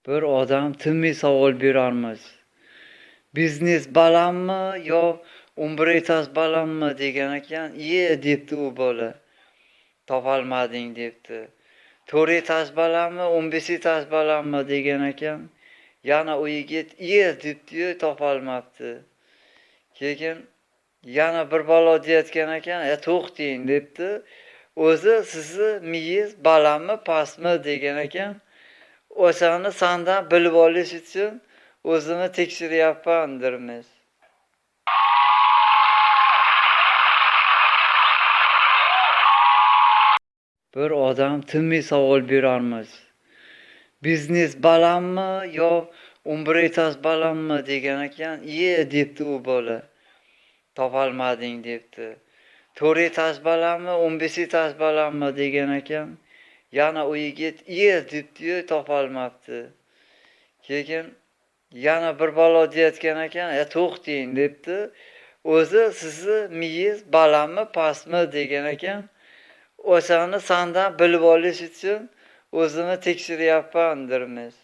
Bir odam tinmay savol berarmiz. Biznes balandmi yo umbritas balandmi degan ekan. Iye debdi u bola. Topolmading debdi. 4 etaj balandmi 15 etaj balandmi degan ekan. Yana u yigit iye debdi-yu topolmabdi. Keyin yana bir bola deyotgan ekan, to'xting debdi. O'zi sizni miyiz balandmi pastmi degan ekan. O'shani sandan bilib olish uchun o'zini tekshiryapman dermiz. Bir odam tinmay savol berarmiz. Biznes balandmi yo umbritas balandmi degan ekan. Iye debdi u bola. Topolmading debdi. 4 etaj balandmi 15 etaj balandmi degan ekan. Yana u yigit iye debdi-yu topolmabdi. Keyin yana bir bola deyotgan ekan, to'xting debdi. O'zi sizni miyiz balandmi pastmi degan ekan. O'shani sandan bilib olish uchun o'zini tekshiryapman dermiz.